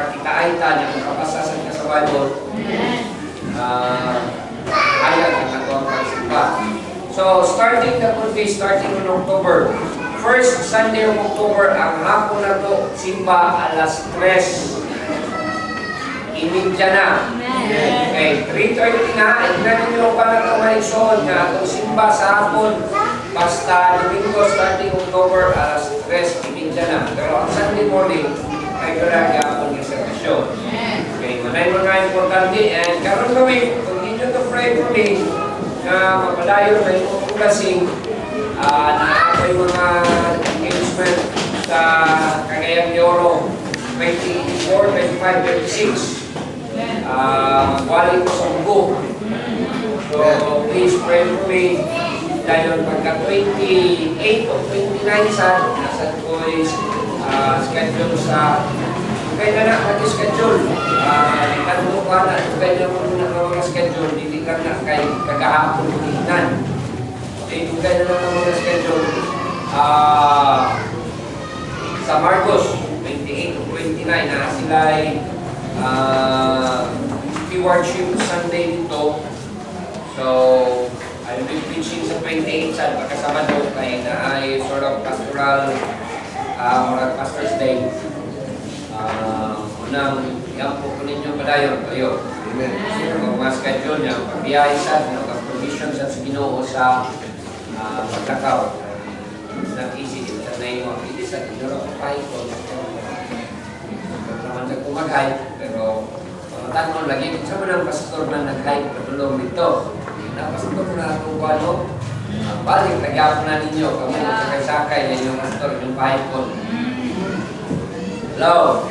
kakitaan ta niya makapasasan ka sa Bible. Ayag ang ato ang pagsimba. So, starting the good day, starting in October. First Sunday of October, ang hapon na to, simba alas 3. Imidya na. Okay, 3:30 na. Ignan nyo pa na kamarisyon na itong simba sa hapon. Basta Domingo, starting October, alas 3, imidya na. Pero ang Sunday morning, ay karagi hapon yung servisyon. Okay, manay mga importante. And karoon kami, continue to pray for me na mapalayo na yung ulasing na ako yung mga engagement sa Cagayan de Oro 24, 25, 26. Magwali ko sa Mugo. So, please pray for me. Dahil pagka 28 o 29 nasa ko is schedule sa kaya na nag-schedule. Itanong ko na kaya na mga schedule, hindi ka na kay kagahapon kulinan. Okay, kaya na mga schedule. Sa Marcos, 28 o 29 na sila ay stewardship Sunday dito. So, I'll be preaching sa 28 sa pagkasama doon kaya na ay sort of pastoral Pastor's Day. Unang yan po po ninyo padayon kayo. Amen. So, mga schedule niya, pagbiyahe sa pag-provision sa Ginoo sa pagkakaw. Nag-isip sa name of it is at Europe ko. Naman sa kumagay, pero tanong lagi sa mga pastor na nag-hike patulong dito. Na pastor na itong walo, balik, nagyapon na ninyo, kami sakay-sakay na yung pastor, yung pahipon. Hello?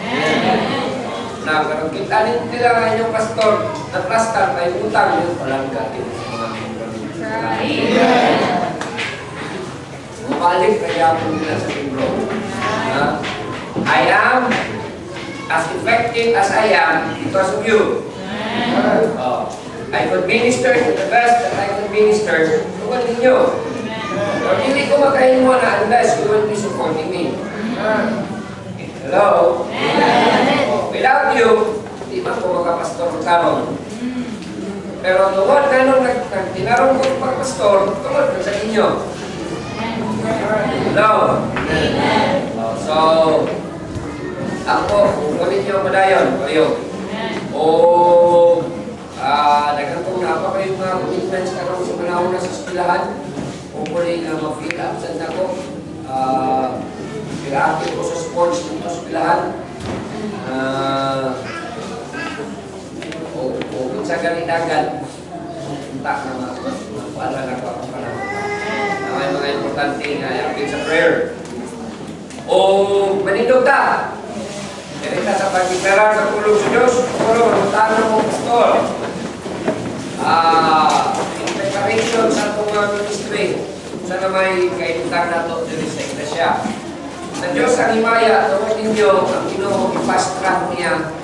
Na, pero kita nila nga yung pastor, na-plastar, may utang yung palanggatin sa mga bumalik, nagyapon nila sa libro. I am as effective as I am because of you. I could minister to the best that I could minister tungkol ninyo. Pero hindi ko makain mo na unless you will be supporting me. Hello? Without you, hindi man ko makapastor karon. Pero tungkol ganun tinarong ko yung pagpastor, tungkol ko sa inyo. Hello? So, ako, kung ulit nyo madayon, kayo. Nagkantong na pa kayo mga commitments karong sa panahon na sa eskwelahan. Hopefully na ma-feel absent ako. Pira-active ko sa sports dito sa eskwelahan. Kung sa ganitagan, punta na mapaalan ako ang panahon. May mga importante na yapin sa prayer. O manindog ta! Ganita sa pagkikaran sa tulong sa Diyos, puro tanong mo, pastor. In preparation sa itong ministry, sana may kainutang na ito dito sa iglesia. Sa Diyos ang himaya, tawag ninyo, ang Ginoo, i-fast track niya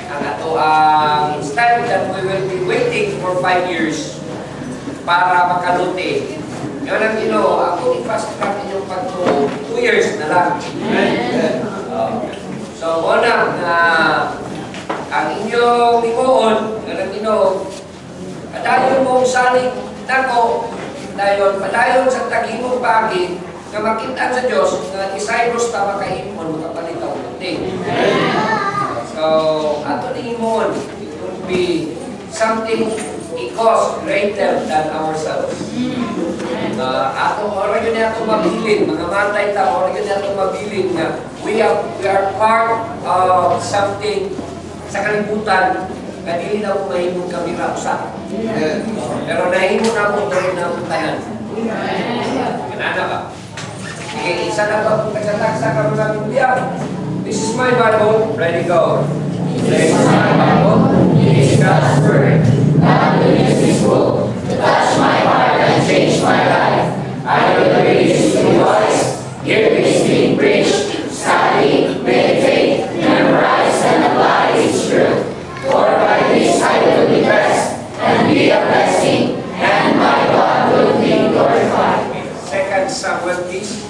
ang ato instead that we will be waiting for 5 years para makaluti. Yun ang Ginoo, ako i-fast track ninyong pag 2 years na lang. So, unang ang inyong imoon, ganang Ginoo, padayon mong salig nako, padayon sa tagimong pagi, na makita sa Diyos, na Cyrus ta makaimon, makapalitaw natin. So, ato ni imoon, it will be something because greater than ourselves. Ato, oras yun natin mabilin, mga matay ta, oras yun natin mabilin na we are part of something sa kalibutan na dili na kung mahimong kami raksa. Pero nahimong na kung dahil na kung tanan. Ganana ba? Sige, isa na ba kung nagsataksa ka mga Biblia? This is my Bible. Ready, go. This is my Bible. It is God's Word. God will use this book to touch my heart and change my life. I will read His voice, hear His being preached, study, meditate, memorize, and apply His truth. For by this I will be blessed and be a blessing, and my God will be glorified. Second Samuel, please.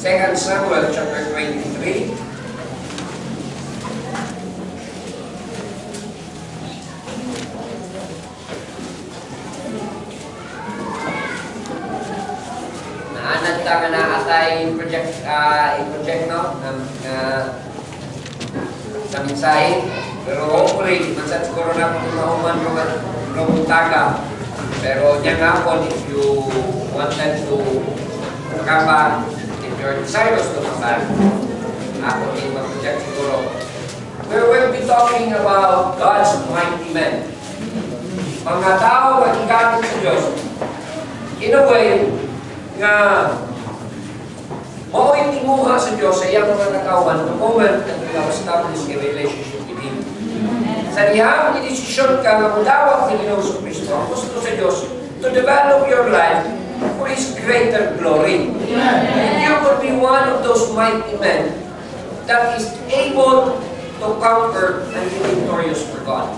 2 Samuel chapter 23. Naanad ta nga na atay i-project no sa mensahe. Pero hopefully, mansan siguro na kung mauman rumutaga. Pero niya nga po, if you wanted to come back, if you're desirous to come back, ako din mag-project siguro. We will be talking about God's mighty men. Mga tao na igamit sa Diyos, in a way, nga mao'y tinguha sa Diyos sa iyang mga nakawan the moment that you have established a relationship with Him. Sa dihang inisisyon ka na mudawag ni Ginoong Kristo, ang gusto sa Diyos to develop your life for His greater glory. And you would be one of those mighty men that is able to conquer and be victorious for God.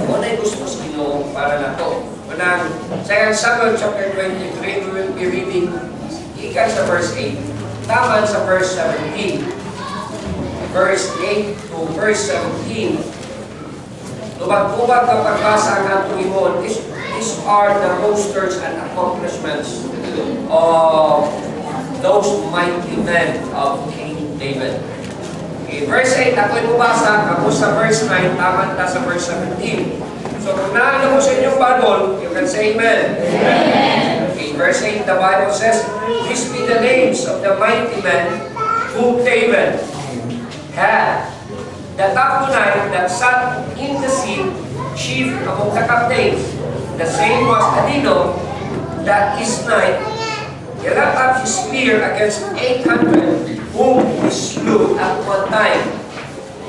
Kung ana'y gusto sa Ginoo para na ito. Unang 2 Samuel chapter 23, we will be reading ikan sa verse 8. Taman sa verse 17. Verse 8 to verse 17. Lubag-ubag na pagbasa ng Tulimon, these are the boasters and accomplishments of those mighty men of King David. Okay, verse 8, ako'y bubasa, ako sa verse 9, taman ta sa verse 17. So kung naano mo sa inyong Bible, you can say amen. Amen. Okay, verse 8, the Bible says, these be the names of the mighty men whom David had. The top tonight that sat in the sea, chief among the captains. The same was Adino, that is night. He left up his spear against 800, whom he slew at one time.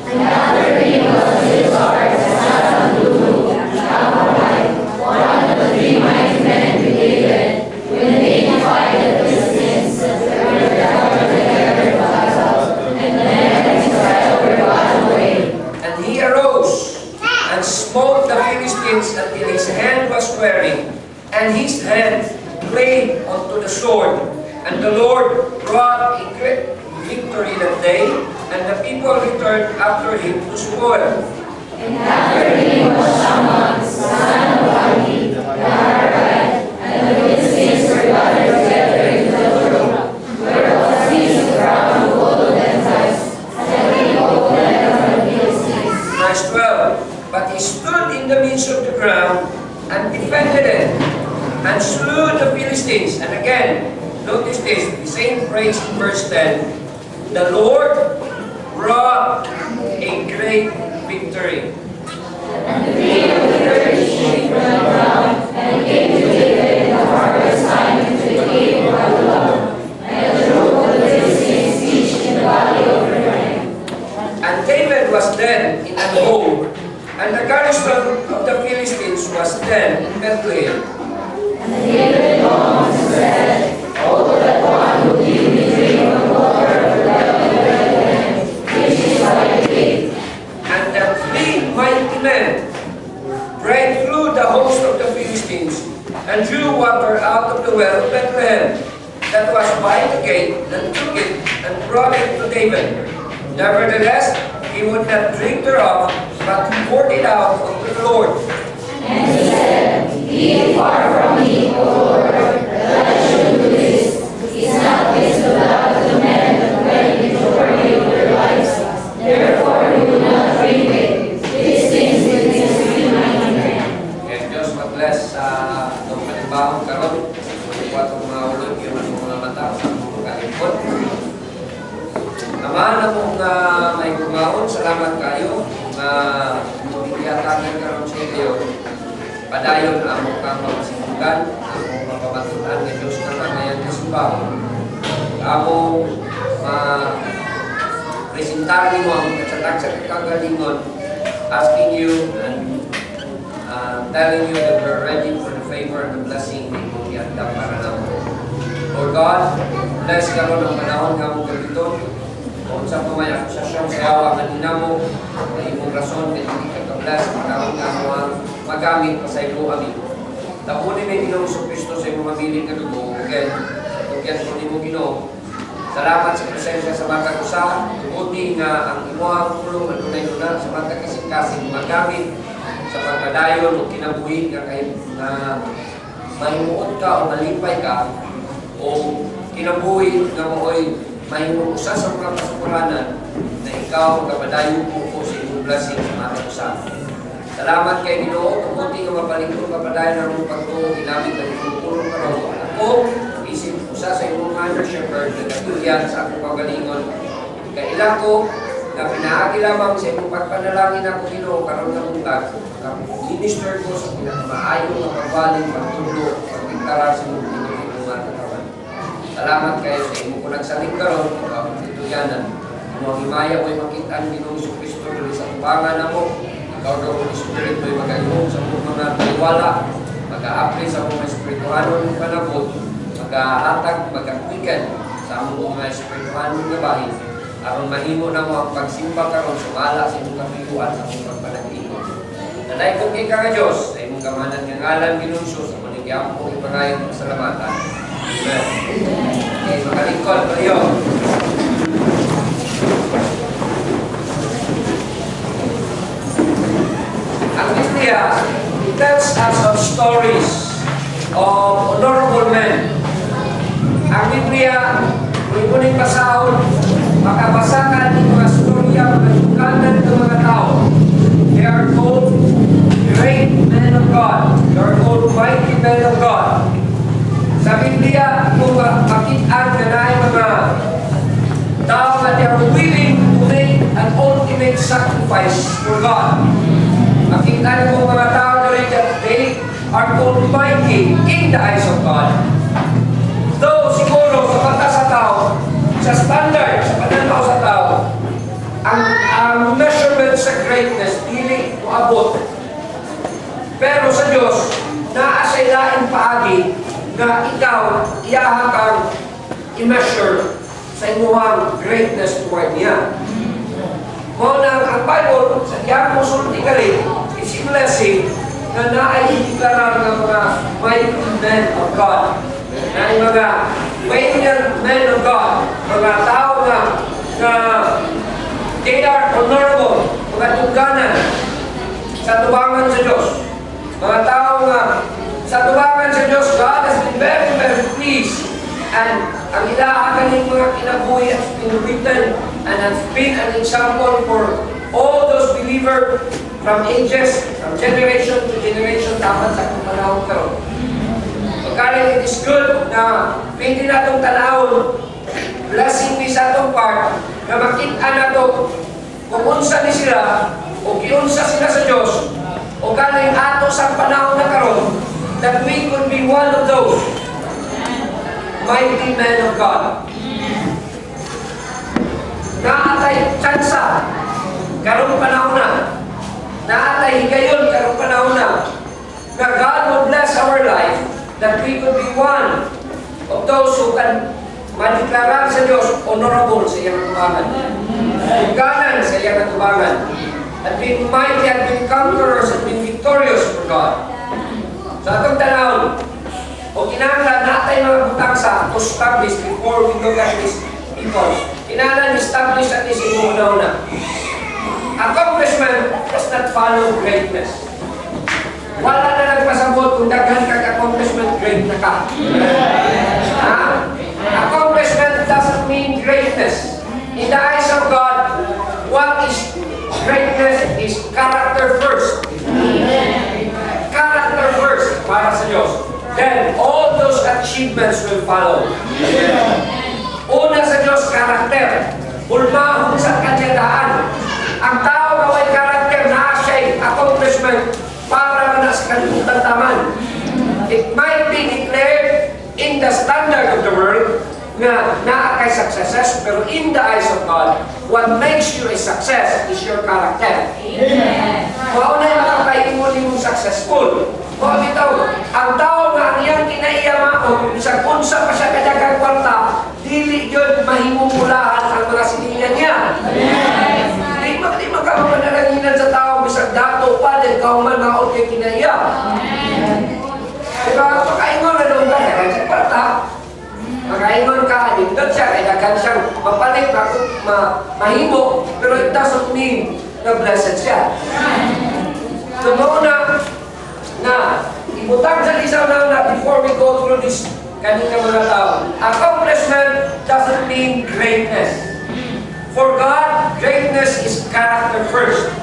Another name was Zizar, the son of Lulu, one of the three mighty men who David, when they defied the Philistines, separated out of the gathered themselves, and the men of Israel were gone away. And he arose and smote the Philistines until his hand was weary, and his hand clave unto the sword. And the Lord brought a great victory that day, and the people returned after him to spoil. And after him was Shammah, son of Agi, the Hararite, and the Philistines were gathered together in the room, where was a piece of ground full of Gentiles, and the people fled from the Philistines. Verse 12. But he stood in the midst of the ground and defended it, and slew the Philistines. And again, notice this, the same phrase in verse 10. The Lord brought a great victory. And the king of the earth came from the ground, and came to David in the harvest time into the cave of Adullam, and the root of the Philistines reached in the valley of Rephaim. And David was then in an hole, and the garrison of the Philistines was then in Bethlehem. And David longed and said, "Oh, that one would give me drink of the water of the well of Bethlehem, which is by the gate." And the three mighty men brake through the host of the Philistines, and drew water out of the well of Bethlehem, that was by the gate, and took it, and brought it to David. Nevertheless, he would not drink thereof, but poured it out unto the Lord. And he said, "Be far from me, O Lord, that I should do this. Is not this the blood of the men that went before you of their lives? Therefore we will not drink it. These things with these three mighty men." Kaya Diyos mag-bless sa itong panimbahong karon. Iwat ang mga ulod, yung mga mata, sa mga kalipot. Naman na mong may kumahon, salamat kayo na bigyan karon sa inyo. Padayon ang mukang mapasimugan, ang mukang mapamatutan ng Diyos na kanayan ng simbahan. Among presentarin mo ang katsatag sa kagalingon, asking you and telling you that we're ready for the favor and the blessing na imong iandang para naman. Lord God, bless ka ron ang panahon nga mong gamiton. Kung sa pamay akusasyon sa yawa kanina mo, na imong rason, na hindi ka ka-bless, panahon nga mo magamit pa sa iyo kami. Tapunin may Ginoong Kristo sa imong mabiling kadugo. Again, kung yan kung di mo Ginoo, sa Salamat sa presensya sa matag usa. Buti nga ang imuhang pulong adunay-una sa matag kasing-kasing magamit sa pagpadayon o kinabuhi nga kay na mahimuot ka o malipay ka o kinabuhi nga mooy mahimuot usa sa mga kasukuranan na ikaw kapadayon po sa imong blessing sa matag usa. Salamat kay Ginoo, buti nga mapaligod kapadayon ang pagtuo ginamit ng imong pulong karon. Ako isip usa sa imong under shepherd na katulyan sa akong pagalingon. Kaila ko na pinaagi lamang sa imong pagpanalangin ako Ginoo karon nga buntag. Minister ko sa pinakamaayo nga pagbaling pagtulo pagpintaran sa imong pinili mga katawan. Salamat kayo sa imong kunang saling karon ug katulyanan. Mo himaya ko'y makita ang Ginoong Kristo diri sa tubangan namo. Ikaw daw Holy Spirit mo'y magayong sa mga tiwala, mag-a-apply sa mga espirituhanon ng panabot, mag-ahatag, mag-akwikan sa mga espirituhanon nga bahin, aron mahimo na mo ang pagsimba karon sumala sa imong kapayuan sa imong pagpanag-iingon. Nanay kong kay ka Diyos, sa imong kamanan nga ngalan ginunso sa manigyan kong ipangayon ng salamatan. Amen. Okay, makalingkod, kayo. Ang Biblia tells us of stories of honorable men. Ang Biblia, kung ikunin basahon, makabasakan ng mga storya, mga tukanan ng mga tao. They are called great men of God. They are called mighty men of God. Sa Biblia, kung makitaan ka na yung mga tao na they are willing to make an ultimate sacrifice for God. Makita niyo mga tao na rin that they are called mighty in the eyes of God. Though siguro sa mata sa tao, sa standard, sa pananaw sa tao, ang measurement sa greatness, dili moabot. Pero sa Diyos, naa sa ilaing paagi na ikaw, iyaha kang i-measure sa imuhang greatness toward niya. Kung ang Bible, sa diyan mo sulti ka rin, is blessing na naay-deklarar ng mga mighty men of God. Na yung mga mighty men of God, mga tao na they are honorable, mga tungganan sa tubangan sa Diyos. Mga tao nga sa tubangan sa Diyos, God has been very, very pleased. And ang ilaakan ng mga kinabuhi has been written and has been an example for all those believers from ages, from generation to generation, dapat sa panahon karon. Pagkali, it is good na pwede na itong tanawon, blessing me sa itong part, na makita na ito kung unsa ni sila, o kiunsa sila sa Diyos, o kaling ato sa panahon na karon, that we could be one of those mighty men of God. Naatay tsansa, karong panahon na. Naatay higayon, karong panahon na. Na God will bless our life, that we could be one of those who can madeklara sa Diyos, honorable sa iyang tubangan. Tungganan sa iyang tubangan. At being mighty and being conquerors and being victorious for God. Sa atong tanawon, o kinahanglan natay mga butangsa to establish before we look at these people. Kinahanglan establish at least imo una-una. Accomplishment does not follow greatness. Wala na nagpasabot kung daghan kag accomplishment, great na ka. Accomplishment doesn't mean greatness. In the eyes of God, what is greatness is character first. Character first para sa Diyos. Then, all those achievements will follow. Una sa Diyos, karakter. Ulmahon sa kanya daan. Ang tao na may karakter na siya'y accomplishment para na sa kalimutan taman. It might be declared in the standard of the world na naa kay successes, pero in the eyes of God, what makes you a success is your character. Kung na yung makakaimon yung successful, kung bitaw, ang tao nga ang iyang kinaiyamaan, isang unsa pa siya kadagang kwarta, dili yun mahimumulahan ang mga siningan niya. Di magkakapanalaginan sa tao, bisag dato pa, din kung man maot kay kinaiya. Diba, pagkaingon na doon ka, sa kwarta, Makaingon ka, nindot siya, kaya dagan siyang mapalit, mahimo, pero it doesn't mean na blessed siya. So, mauna na, ibutang sa lisaw na before we go through this kanina mga tao, accomplishment doesn't mean greatness. For God, greatness is character first.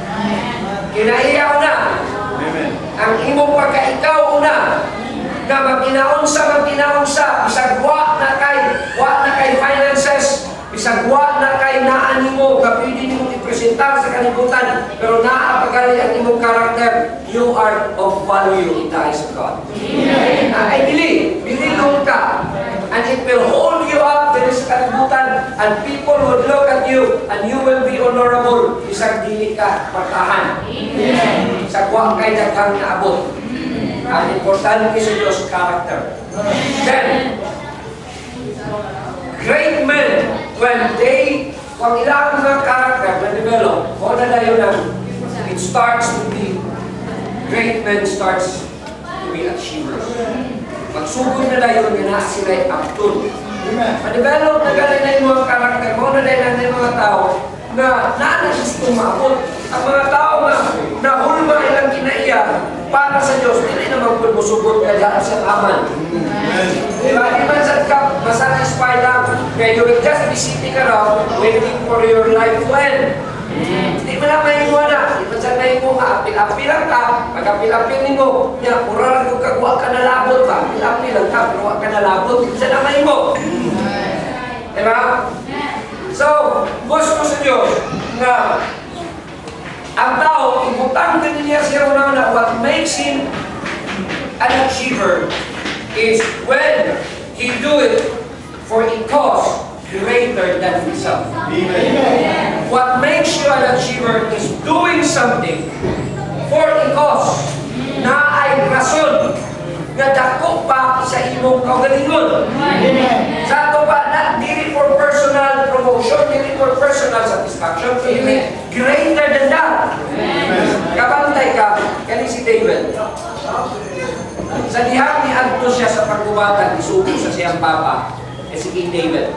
Kinaiyaw na. Ang imong pagkaikaw una, na magkinaon sa, bisag wa na kay finances, bisag wa na kay naan nimo, kapili nimo i-presentar sa kalibutan, pero naapagali ang imong karakter, you are of value in the eyes of God. I believe, bililong ka, and it will hold you up there sa kalibutan, and people would look at you, and you will be honorable, bisag dili ka pagtahan. Bisag wa kay daghang naabot. Ang importante sa Diyos, character. Then, great men, when ilang mga character na develop, o na yun it starts to be, great men starts to be achievers. Magsugod na yun, yun na sila'y abdul. Ma-develop na galing na yung mga character, o na yung mga tao, na naanas tumabot. Ang mga tao na hulma ilang kinaiya para sa Diyos, hindi naman kung musubot ka dyan sa aman. Diba? Di man sa ka, masatisfy lang. Kaya you will just be sitting around waiting for your life to end. Hindi mo na mahinguan na. Di man sa mahinguan ka, apil-apil lang ka. Pag-apil-apil mo, niya, pura lang yung kagwa ka na labot ka. Apil-apil lang ka, pero ka na labot. Di sa na mahingo. Diba? So, gusto sa Diyos na ang tao, ibutang din niya siya na what makes him an achiever is when he do it for a cause greater than himself. Amen. What makes you an achiever is doing something for a cause na ay rason nga dako pa sa imong kaugalingon. Sa ato ba, not dili for personal promotion, dili for personal satisfaction, dili greater than that. Kabantay ka, kani si David. Sa dihang ni adto siya sa pagkubatan, isugo sa siyang papa, si King David.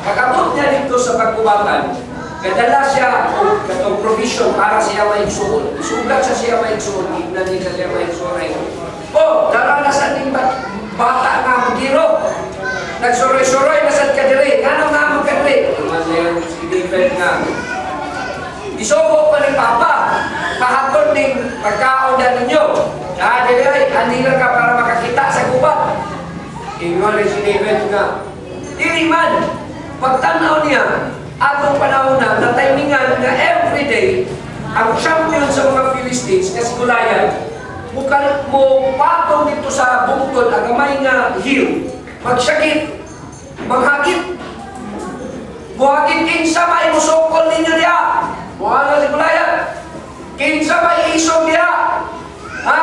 Pagkabot niya dito sa pagkubatan, kadala siya o katong provision para siya maigsuon. Isugat sa siya maigsuon, ignan niya siya maigsuon. Oh, naranasan din bata nga magiro. Nagsuroy-suroy na sa kadiri. Nga nga magkadiri. Naman si David nga. Isubo pa ni Papa. Kahapon ning pagkaon na ninyo. Dili, andila ka para makakita sa gubat. Ingon si David nga. Dili man, pagtanaw niya, atong panahon na timingan na everyday, ang champion sa mga Philistines, kasi Goliath, bukal mo patong dito sa bungtod, agamay nga hill, magsakit, maghagit, buhagit kinsa may musokol ninyo diya. Buhala si Goliath. Kinsa may isog diya. Ha?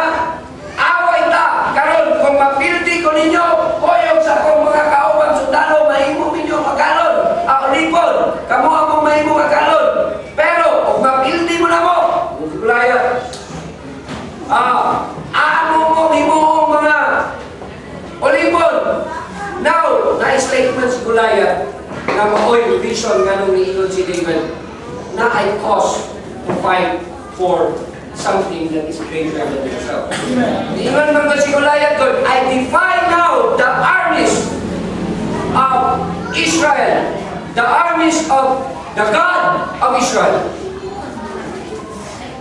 Away ta. Karon kung mapildi ko ninyo, koyog sa akong mga kauban sundalo, mahimo ninyo magalon. Ako lipod, kamo akong mahimo magalon. Pero, kung mapildi mo na mo, si Goliath, ano mo himuong mga olipon. Now, na-statement si Goliath na maoy vision nga nung iingon si David na I cause to fight for something that is greater than yourself. Iingon man si Goliath doon, I defy now the armies of Israel, the armies of the God of Israel.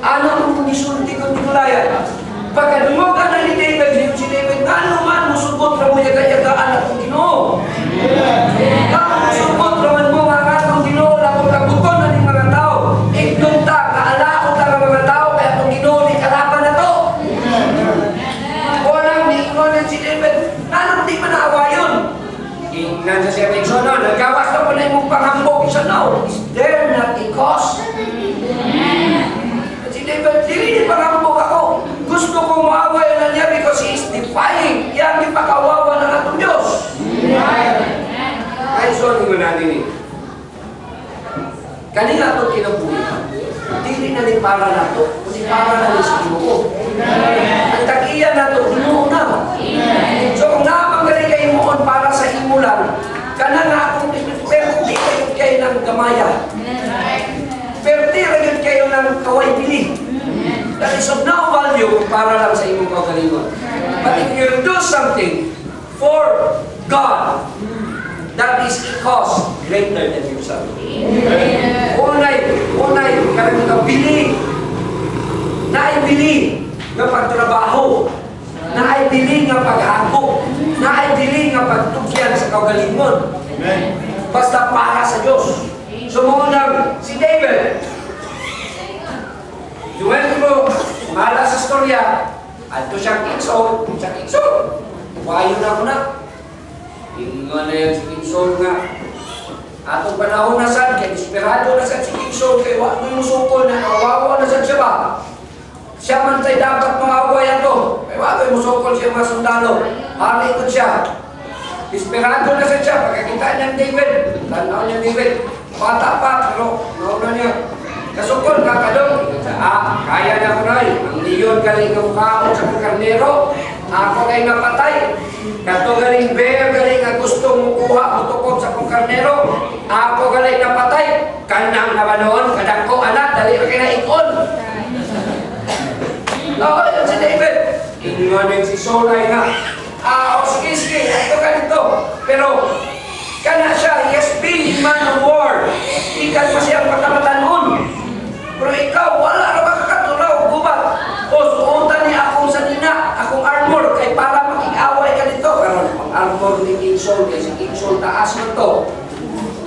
Ano ang nisulti ko ni Goliath? Pagkadungogan na ni David, si David, ano man musubot na mo yaga-yagaan at kong Ginoo. Musubot naman mo nga kong Ginoo, lapong kabuton na ng mga tao. Ignunta, kaalaot ang mga tao, kaya kong Ginoo, di kalaban na to. Walang niingonan si David, anong di manawa yun? Ingnan sa siya may sono, nagkawas na po na yung panghambog, isa no, is there not a cause? Si David, dili panghambog ako. Gusto kong maaway na niya because he is defying. Yan ipakawawa ng atong Diyos. Ay, sorry mo natin eh. Kanina itong kinabuhi. Dili na ni para na ito. Kasi para na ni sa Ginoo. Ang tagiyan na ito, Ginoo na. So kung napanggaling kayo moon para sa imo lang, for God. That is a cause greater than yourself. Unay, karang bili. Naibili nga pagtrabaho. Naibili nga paghagok. Naibili nga pagtugyan sa kaugalingon. Basta para sa Diyos. Sumunod si David. Duwende mo, mahala sa storya. Ato siyang King Saul. Wayo na ako na. Ingon na yan si King Saul nga. Atong panahon na sad, kaya desperado na sad si King Saul, kaya wak mo musukol na, kawawa na sad siya ba? Siya man tayo dapat mawaway ato. Kaya wak mo musukol siya mga sundalo. Hari ko siya. Desperado na sad siya, pagkakita niya David. Tanaw niya David. Bata pa, pero nauna niya. Kasukol, kakadong. Kaya na ko na eh. Ang liyon galing ang kaon sa karnero. Ako kay napatay. Kato galing bear, galing ang gusto mukuha, mutukod sa kong karnero. Ako galing napatay. Kanang na ba noon? Kadang ko anak, dali pa kinaikon. Oo, yun si David. Ingon si Solay nga. Sige, ito ganito. Pero, kana siya, he has been man of war. Ikan pa siyang patamatanon. Pero ikaw, wala na makakatulaw, gubat. O, suuntan niya akong sanina, akong armor, kay para makikaway ka dito. Pero ang armor ni King Saul, kay si King Saul, taas man to.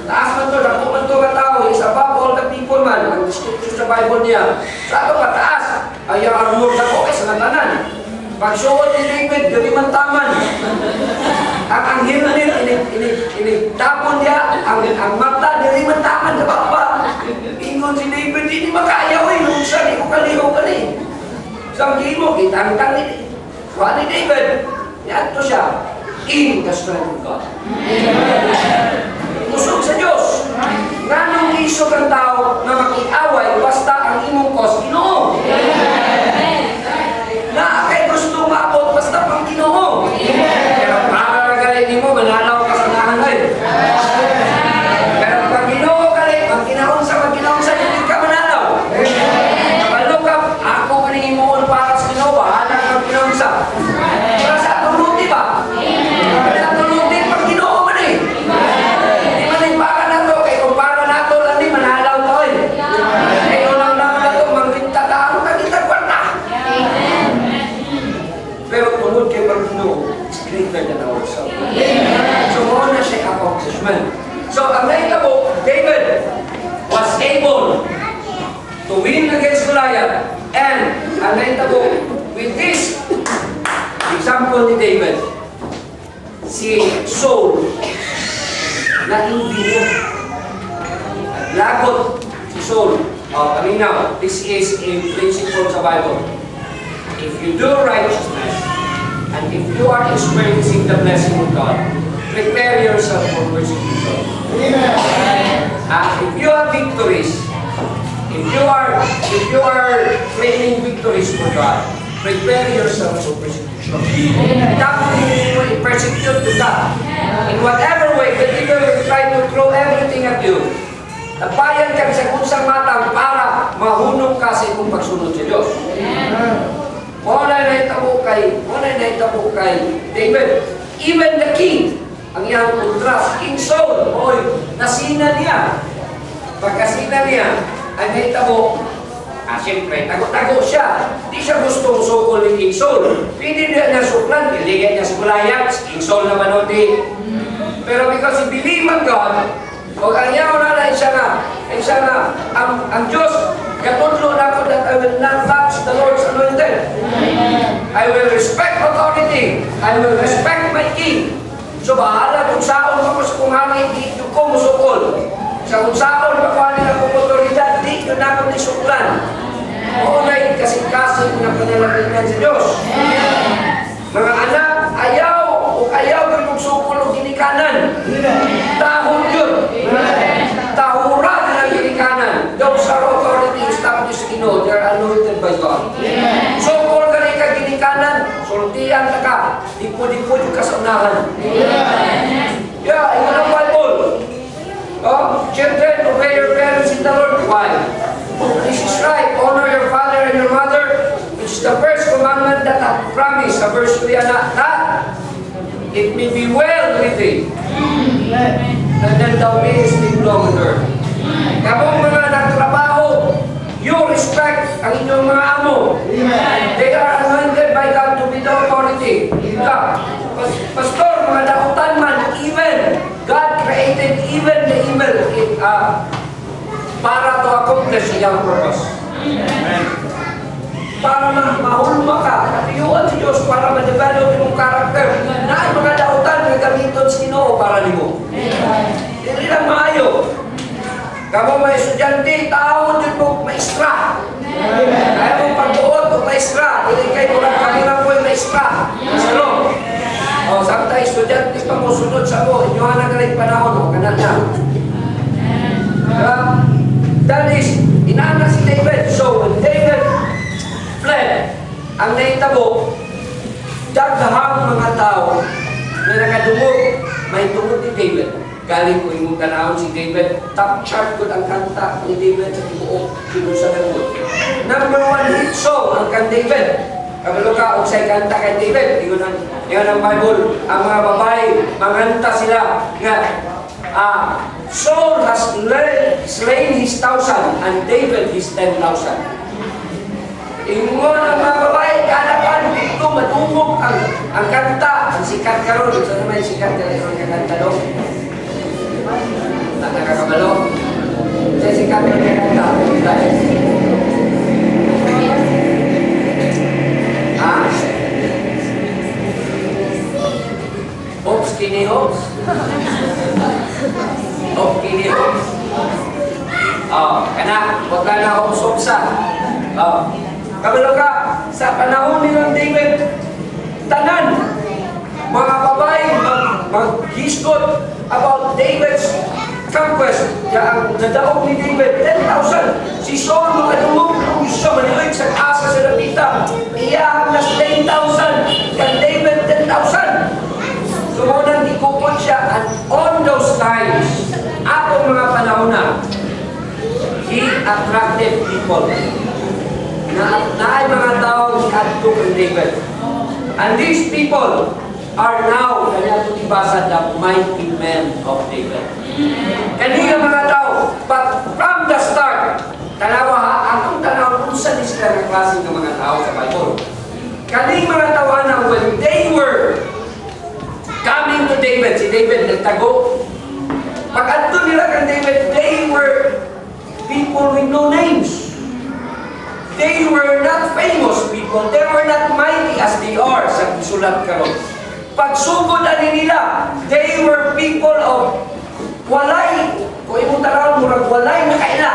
Taas man to, naku man to katao, is above all the people man. Ang description sa Bible niya. Sa ito mataas, ay ang armor na ko, kay sa natanan. Pag-suot ni David, gabi man taman. Ang anghel na nila, initapon niya, ang mata, gabi man taman sa baba. Ingon si David, hindi makayaw eh, nung siya, di ko kalihaw ka eh. Sabi mo, kitang-tang ni David, yato siya, in the strength of God. Usog sa Diyos. Nga nung isog ang tao na makiaway, basta ang imong cause, Ginoo. Na kay gusto maabot basta pang Ginoo. Pero para galing mo, mananaw ka sa nahanay. Pero pag Ginoo galing, pag ginaon sa hindi ka mananaw. Kapalo ka, ako galing mo para sa Ginoo, bahala ka ginaon sa. Para sa atong luti ba? Para sa atong luti, pag Ginoo man eh. Hindi man yung para na to, kay kung para na to, lang di mananaw to eh. Kaya ulang naman na to, manginta tayo, kagitag kwarta. Pero tungod kay Panginoon, it's greater than ourselves. So, mo na siya accomplishment. So, ang naitabo, David was able to win against Goliath. And, ang naitabo, with this example ni David, si Saul, naindiyo. At lagot si Saul. Now, this is a principle sa Bible. If you do righteousness, and if you are experiencing the blessing of God, prepare yourself for persecution. If you have victories, if you are claiming victories for God, prepare yourself for persecution. Dapat mo i-persecute to God. In whatever way, the devil will try to throw everything at you. Tapayan ka sa kunsang matang para mahunong ka sa imong pagsunod sa Diyos. Wala na itabo kay David. Even the king, ang iyang kontras, King Saul, nasina niya. Pagkasina niya, ang naitabo, siyempre, tago-tago siya. Di siya gustong sukol ni King Saul. Pwede niya suklan, iligay niya si Goliath, King Saul naman o di. Pero because he believed in God, o ang iyaw na siya na, ang Diyos, katutlo na ako that I will not touch the Lord's anointed. I will respect authority. I will respect my king. So bahala kung saan pa ko sa kumangin, di ko musukol. Sa kung saan pa ko nila kong otoridad, di ko na ako nisuklan. O na'y kasing-kasing na panalakinan sa Diyos. Mga anak, ayaw kung magsukol o ginikanan. Tahon yun. Tahuran ng ginikanan. Those are authorities established in Ginoo. They are anointed by God. So, kung galing ka ginikanan, sultihan ka, dipo-dipo yung kasaunahan. Yeah, ito ang Bible. Children, obey your parents in the Lord. Why? This is right. Honor your father and your mother, which is the first commandment that I promise. Sa verse 3 na, it may be well with thee. And then thou mayest live long on earth. Kapag mga nagtrabaho, you respect ang inyong mga amo. They are anointed by God to be the authority. Pastor, mga dautan man, even God created even the evil para to accomplish iyang purpose. Para mahulma ka, katiyuan si Diyos para ma-develop yung karakter na ay mga dautan na gamiton sa Ginoo para nimo. Hindi lang maayo. Kamo may estudyante, tawon yun mo maestra. Kaya mong pagbuot o maestra, hindi kayo mula kanina po yung maestra. Ano? O, samtay estudyante pa mo sunod sa mo, inyo na galing panahon, o kanan na. That is, inaanak si David. So, when David fled, ang naitabo, daghang mga tao na nakadumog, may tungod ni David. Galing ko yung tanawon si David, top chart ko ang kanta ni David sa tibuok, sinusalan mo. Number 1 hit song ang kan David. Kabalo ka, kung sa'y kanta kay David, yun ang Bible, ang mga babae, manganta sila nga, Saul has slain his 1,000 and David his 10,000. Ingon ang mga babae, kanapan dito madungog ang kanta, ang sikat karon. So naman yung sikat karon ang kanta doon. Nakakabalo. Sa sikat karon ang kanta. Hops, kini hops. Hops, kini hops. Kana, huwag ka na hops-hopsa. Kabalo ka, sa panahon nilang David, tanan, mga babae mag-hisgot about David's conquest. Ang nadaog ni David, 10,000. Si Saul makadungog, siya manilig sa asa sa lapita. Iyahang nas 10,000, kan David 10,000. So, munang ikupot siya, and on those times, atong mga panahon na, he attracted people. Na ay mga tao ni Adto kang David. And these people are now, kanya ito ibasa, the mighty men of David. Kanina mga tao, but from the start, tanawa ha, akong tanawa kung saan sila ng klase ng mga tao sa Bible. Kanina mga tawanan, when they were coming to David, si David nagtago, pag-adto nila kang David, they were people with no names. They were not famous people. They were not mighty as they are sa isulat karon. Pagsugod ani nila, they were people of walay. Kung imong tarawon murag walay na kaila.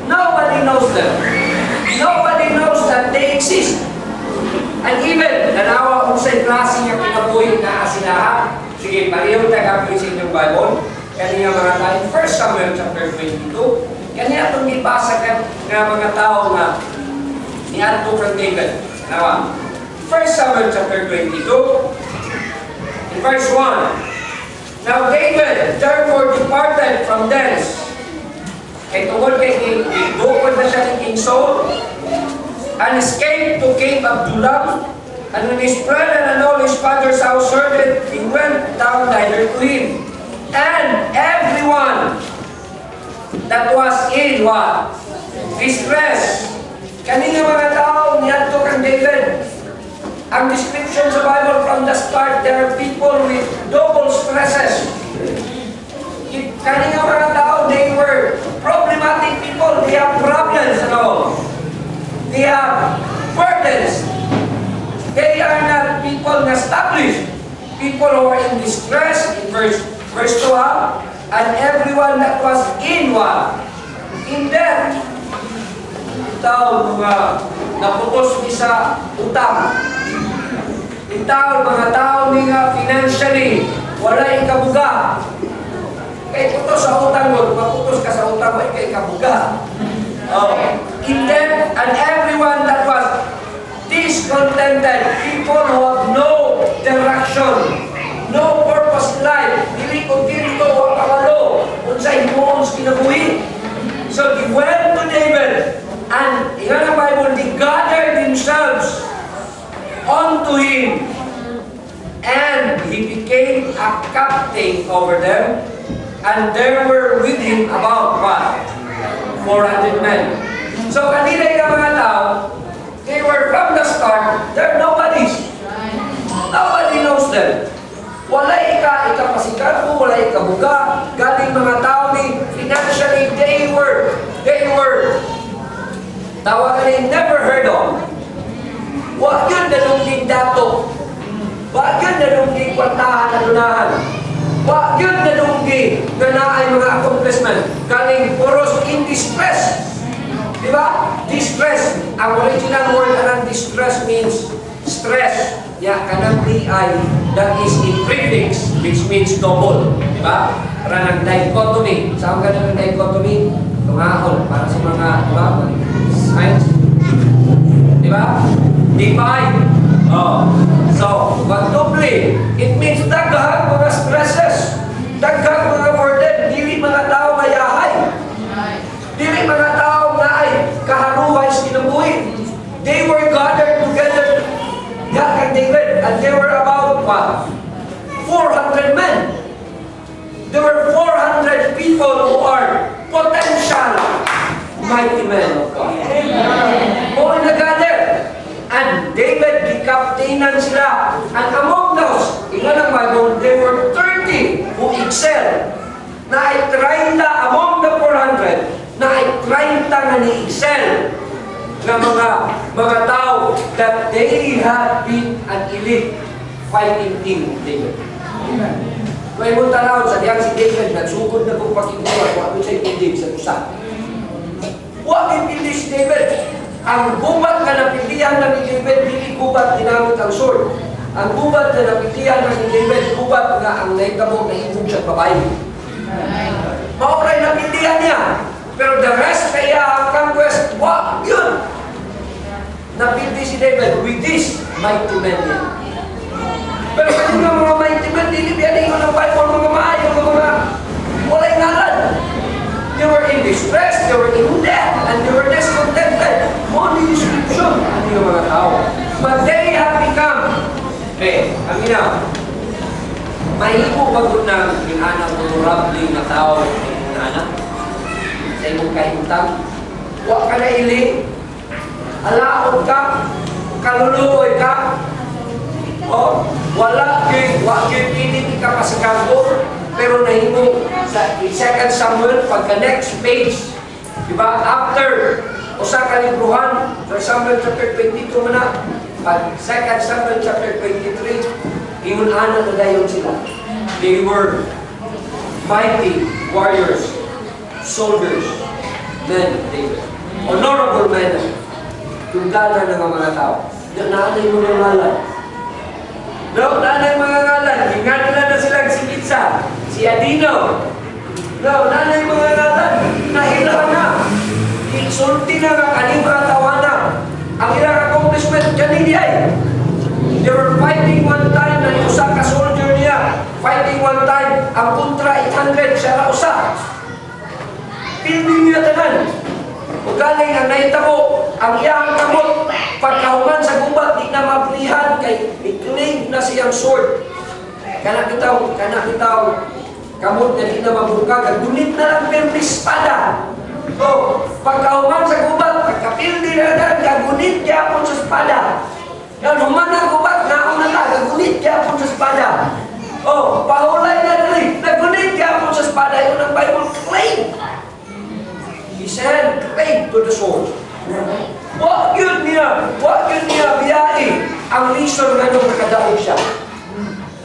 Nobody knows them. Nobody knows that they exist. And even, nanawa kung sa klase niya kinabuhi na asilaha. Sige, pareho taga-preach sa inyong Bible. Kanina mga tayo, 1 Samuel chapter 22. Kanya itong ibasa ka ng mga tao na niadto kang David. Nawa, 1 Samuel chapter 22, in verse 1. Now David therefore departed from thence. Kaya tungkol kay bukod na siya ni King Saul, and escaped to King Abdullam, and when his brother and all his father's house heard it, he went down thither to him. And everyone that was in what? Distress. Kanina mga tao, niyadto kang David. Ang description sa Bible from the start, there are people with double stresses. Kanina mga tao, they were problematic people. They have problems and all. They have burdens. They are not people established. People who are in distress, in verse 2, and everyone that was in what? In debt. Itaw, mga naputos ni sa utang. Itaw, mga tao ni nga financially, wala ikabuga. Kaya putos sa utang mo, maputos ka sa utang mo, kaya ikabuga. In debt, and everyone that was discontented, people who have no direction, no purpose in life, dili ko dito ang kawalo, unsay himos kinabuhi. So he went to David, and in the Bible, they gathered themselves unto him, and he became a captain over them, and there were with him about what? 400 men. So kanila yung mga tao, they were from the start, they're nobodies. Nobody knows them. Wala ikapasikat mo, wala ikabuga. Galing mga tao ni financially, they were, tawagan ni never heard of. Wag yun na nung dato. Wag yun na nung kwartahan na lunahan. Wag yun na nung na ay mga accomplishment. Galing puros in distress. Diba? Distress. Ang original word ng distress means stress. Ya, kanang DI, that is in prefix, which means double. Diba? Para ng dichotomy. Saan ka ng dichotomy? Tungahon. Para sa mga, diba? Science. Diba? Divide. Oh. So, wag doble. It means daghan mga stresses. Daghan mga burden. Dili mga tao mayahay. Dili mga tao na ay kaharuhay sa kinabuhi. They were gathered together. Kay David, and there were about what? 400 men. There were 400 people who are potential mighty men of God. All nag-gather. And David, the captainan sila. And among those, ilan ang Bible, there were 30 who excelled. Na ay 30 among the 400, na ay 30 na ni-excel na mga tao that they had been an elite fighting team, David. Kaya mo tanaw sa diyang si David, nagsugod na kong pakikuha kung ano siya'y pindig sa usa. Huwag ipindi si David. Ang gubat na napilihan na ni David, hindi gubat ginamit ang sword. Ang gubat na napilihan na ni David, gubat nga ang naitamo na ibong siya babae. Mauray napilihan niya. Pero the rest kaya ang conquest, wag yun! Napildi si David with this mighty men yan. Pero kung mga mighty men, dilibihan yung ng Bible, mga maayong, mga walay ngalan. They were in distress, they were in debt, and they were discontented. Only description, ano yung mga tao. But they have become, ang ina, mahimo bago na inanang honorable na tao ng anak. Sa imong kahintang, huwag ka na ili, alaot ka, kaluluoy ka, o wala yung piniti ka pa sa kampo, pero nahimo sa 2 Samuel, pagka next page, diba, after usa ka libruhan, 1 Samuel chapter 22 na, pag 2 Samuel chapter 23, iunanan na dayon sila. They were mighty warriors, soldiers, men of David. Honorable men. Tunggalan ng mga tao. Naanay mo ng ngalan. No, naanay mga ngalan. Ingatan na silang si Pizza, si Adino. No, naanay mga ngalan. Nahilahan na. Insulti na nga kanibra tawana. Ang ilang accomplishment kanili ay. They were fighting one time na usa ka soldier niya. Fighting one time, ang kontra 800 siya na usa. Pildi niya tanan. O galing ang naitabo, ang iyang kamot, pagkahuman sa gubat, di na maplihan, kay ikling na siyang sword. Kana bitaw, kamot na di na mabuka, kagunit na lang pirmi espada. O, pagkahuman sa gubat, pagkapildi na lang, kagunit kaya po sa espada. Yan, human ang gubat, naon na ta, kagunit kaya po sa espada. O, pahulay na rin, nagunit kaya po sa espada, yun ang Bible claim. He said, "Claim to the sword." Wag yun niya biyai ang reason na nung nakadaog siya.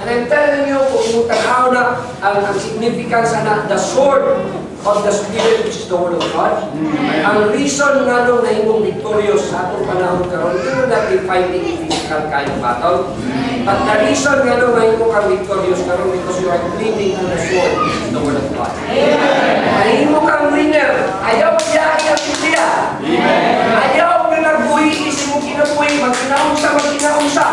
And I'm telling you, kung imutanaw na ang significance na the sword of the Spirit, which is the Word of God, ang reason nga nung nahimong victorious sa atong panahon karon, hindi mo natin fighting physical kind of battle. But the reason nga nung nahimong kang victorious karon, because you are clinging to the sword, which is the Word of God. Nahimong kang winner, ayaw biyahe ang Biblia. Ayaw na nagbuhi, isip mo kinabuhi, magkinaunsa.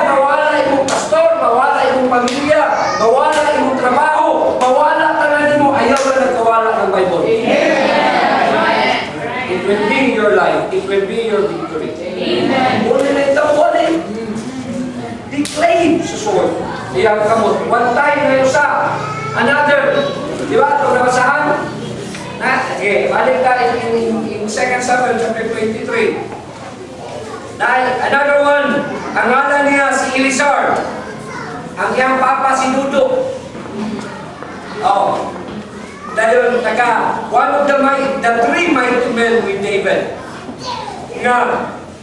Mawala imong pastor, mawala imong pamilya, mawala imong trabaho, mawala tanan mo, ayaw na nagkawala ng Bible. It will be your life, it will be your victory. Muli na ito, declaim sa sword. iyang kamot. One time na usa, another. Di ba? Ito nabasahan? Okay, balik tayo in 2 Samuel chapter 23. Another one, ang ngalan niya si Elisar. Ang iyang papa si Dudok. Oh. Dahil one of the three mighty men with David. Nga,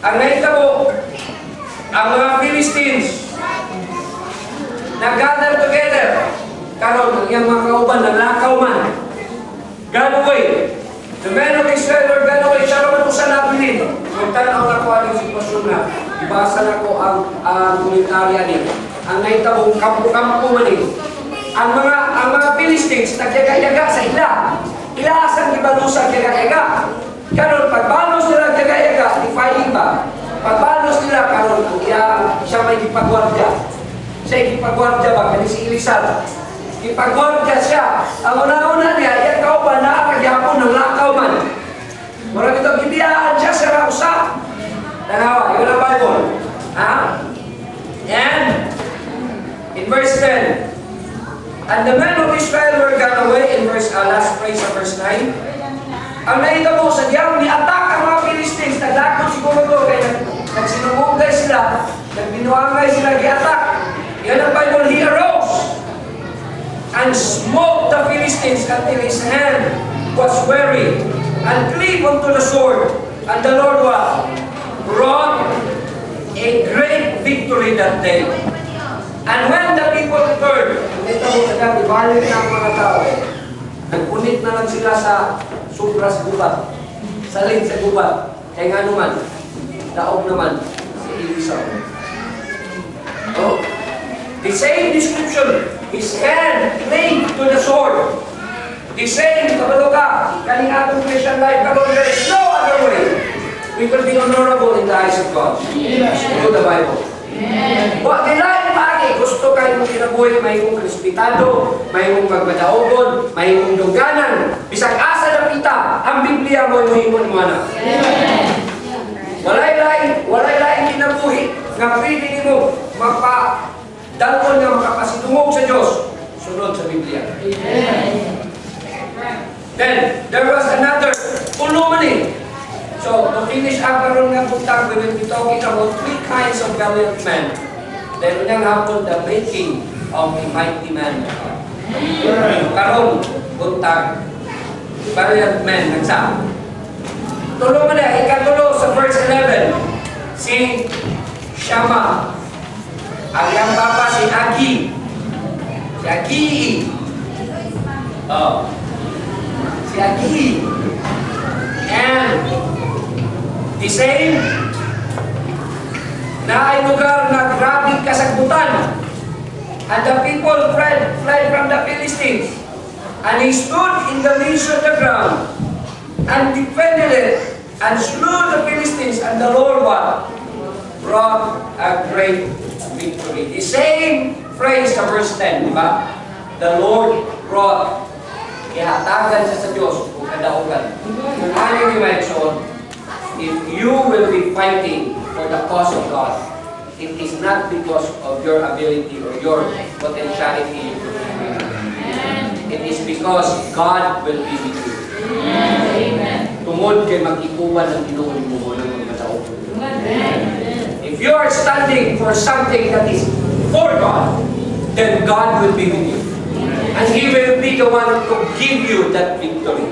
ang naitabo, ang mga Philistines nag-gather together. Karon ang iyang mga kauban naglakaw man. Gone away. The men of Israel were gone away. Siya naman kung saan nabilin. Kung tanaw na ko ang sitwasyon na, ibasa na ko ang komentarya niya. Ang naitabong kampo-kampo man eh. Ang mga Philistines nagyaga-yaga sa ila. Ila asang ibalusang yaga-yaga. Karon pagbalos nila yaga-yaga, defiling ba? Pagbalos nila karon ang siya may ipagwardya. Siya ipagwardya ba? Kani si Elisar. Ipagwardya siya. Ang una-una niya, yan kauban na kagyapon ng lakaw man. Marami ito, gibiyaan siya sa rausa. Tanawa, yun ang Bible. Ha? And, in verse 10, and the men of Israel were gone away, in last phrase of verse 9. Ang nakita mo, sadyang ni-attack ang mga Philistines, naglakot siguro ito, kaya nagsinumugay sila, nagbinuangay sila, gi-attack. Yan ang Bible, he arose and smote the Philistines until his hand was weary, and cleave unto the sword. And the Lord brought a great victory that day. And when the people heard, ito mo sagad, ibalik na ang mga tao. Nagpunit na lang sila sa supras gubat, salin sa gubat. Kaya nga naman, daog naman si Elisar. Oh, the same description. His hand cling to the sword. The same, kabalo ka, kaning atong Christian life, kabalo, there is no other way. We will be honorable in the eyes of God. Through the Bible. Wa nila pagi gusto kayo mong kinabuhi, may mong respetado, may mong magmadaogon, may mong duganan. Bisag asa na kita, ang Biblia mo himon mo na. Walay lain kinabuhi nga pwede nimo dalon nga makapasidungog sa Diyos, sunod sa Biblia. Then, there was another ulumani. So, to finish up karon nga buntag, we will be talking about 3 kinds of valiant men. Then, unang hapon, the making of a mighty man. Karon, buntag, valiant men, nagsa. Tulo man na, ikatulo sa verse 11, si Shama. Ang iyang papa si Agi. Si Agi. Oh. Si Agi. And the same na ay lugar na grabing kasagbutan. And the people fled from the Philistines. And he stood in the midst of the ground and defended it and slew the Philistines, and the Lord brought a great victory. The same phrase sa verse 10, di ba? The Lord brought. Ihatagan siya sa Diyos kung kadaugan. Kung ano yung mention, if you will be fighting for the cause of God, it is not because of your ability or your potentiality. It is because God will be with you. Tungod kay makikuban ng Ginoo mo ng mga tao. If you are standing for something that is for God, then God will be with you. And He will be the one to give you that victory.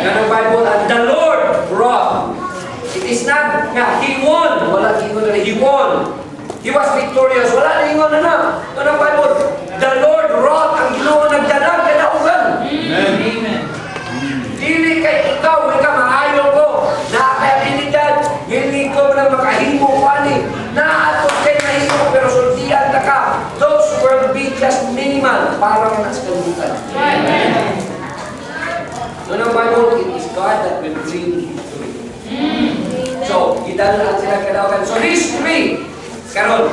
Ganang Bible, and the Lord brought. It is not nga, He won. Wala ingon na He won. He was victorious. Wala na ingon na. Ganang Bible, the Lord brought. Ang Ginoo nagdalag kadaugan. Amen. Dili kay ikaw maayo ko na abilidad, hindi ko na makahimo ko ani. Naatot kay mahimo pero sultian ta ka. Those will be just minimal para ka sa kalutan. Amen. So ng Bible, it is God that will bring victory. So, gidalaan sila kadaugan. So these 3, karon,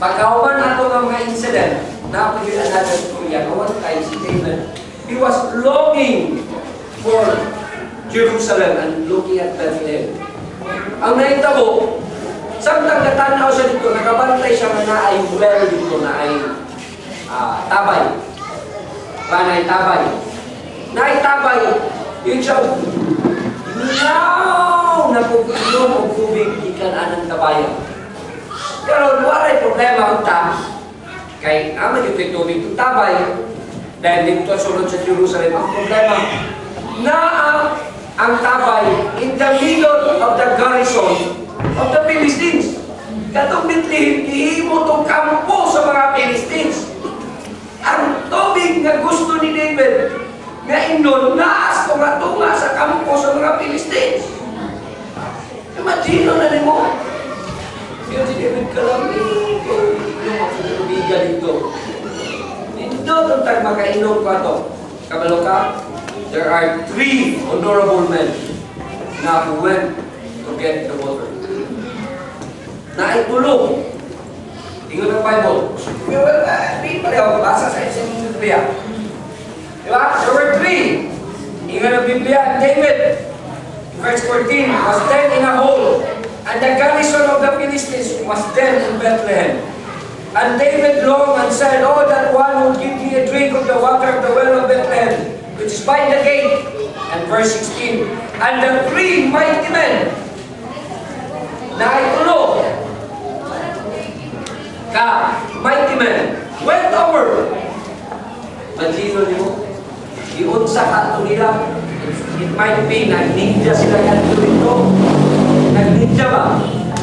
pagkauman ato ng mga incident, napagyan natin story. One time si David, he was longing for Jerusalem and looking at Bethlehem. Ang naitabo, Samtang natanaw siya dito, nakabantay siya na ay well dito, na ay tabay. Na ay tabay. Na ay tabay, yun siya, na pag-inom o tubig, ikan anang tabayan. Pero wala yung problema unta, kay aman yung tubig ito tabay, dahil dito sunod sa Jerusalem, ang problema, na ang tabay in the middle of the garrison of the Philistines. Katong Bethlehem, ihimo itong kampo sa mga Philistines. Ang tubig na gusto ni David, nga inon, naas tunga-tunga sa kampo sa mga Philistines. Imagine na rin mo. Kaya si David kalamig, yung mga tubigan dito. Ito itong tayo makainom ko ito. Kabalo ka? There are 3 honorable men na who went to get the water. Na ay tulong. Tingnan ang Bible. Well, hindi pa rin ako basa sa isang Biblia. Diba? There were 3. Tingnan ang Biblia. David, verse 14, was then in a hole, and the garrison of the Philistines was then in Bethlehem. And David longed and said, "Oh, that one would give me a drink of the water of the well of Bethlehem, which is by the gate." And verse 16, and the 3 mighty men na itulo ka, mighty men, went over. Magino niyo, iunsa ka ito nila. It might be, nag-ninja sila yan dito. Nag-ninja ba?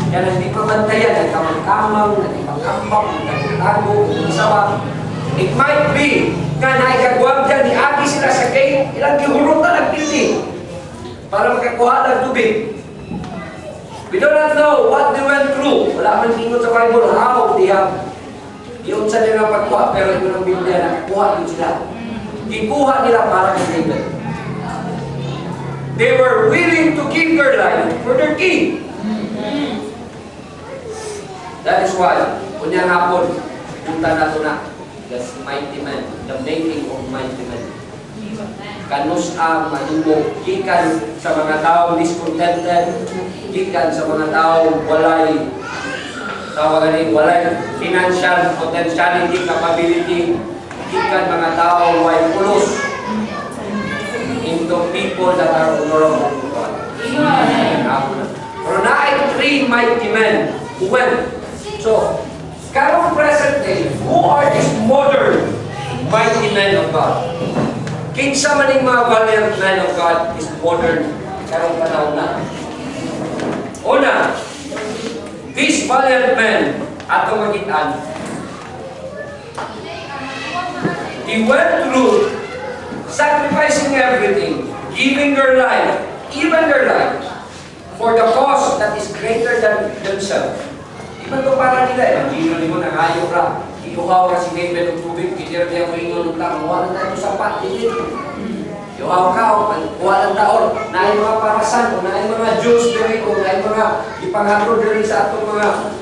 Yan ang di pamantayan, nagkamang-kamang, nagkamang-kamang, nagtago, isa ba? It might be, nga naikagwag dyan, niagi sila sa gate, ilang gihurot na nagpindi para makakuha ng tubig. We do not know what they went through. Wala man tingon sa Bible, how they have. Yun sa nila pagkuha, pero ito ng Biblia, nakakuha yun sila. Ikuha nila para kay David. They were willing to give their life for their king. That is why, kunyang hapon, punta na ito na. The mighty man, the making of mighty men. Kanus ang mahimog, gikan sa mga taong discontented, gikan sa mga taong walay financial potentiality, capability, gikan mga taong way pulos, into people that are honorable to God. Pero na ay 3 mighty men who went. So, karong present day, who are these modern mighty men of God? Kinsa man yung mga valiant men of God is modern karong panahon na. Una, these valiant men atong magitan, they went through sacrificing everything, giving their life, even their life, for the cause that is greater than themselves. Iba ito para nila eh. Magino ni mo na kayo ra. Iuhaw ra si David ng tubig. Kitira niya ko ingon ng tao. Wala na ito sapat. Iuhaw ka o wala ng taon. Na yung mga parasan o na yung mga Jews diri o na yung mga ipanghatro diri sa atong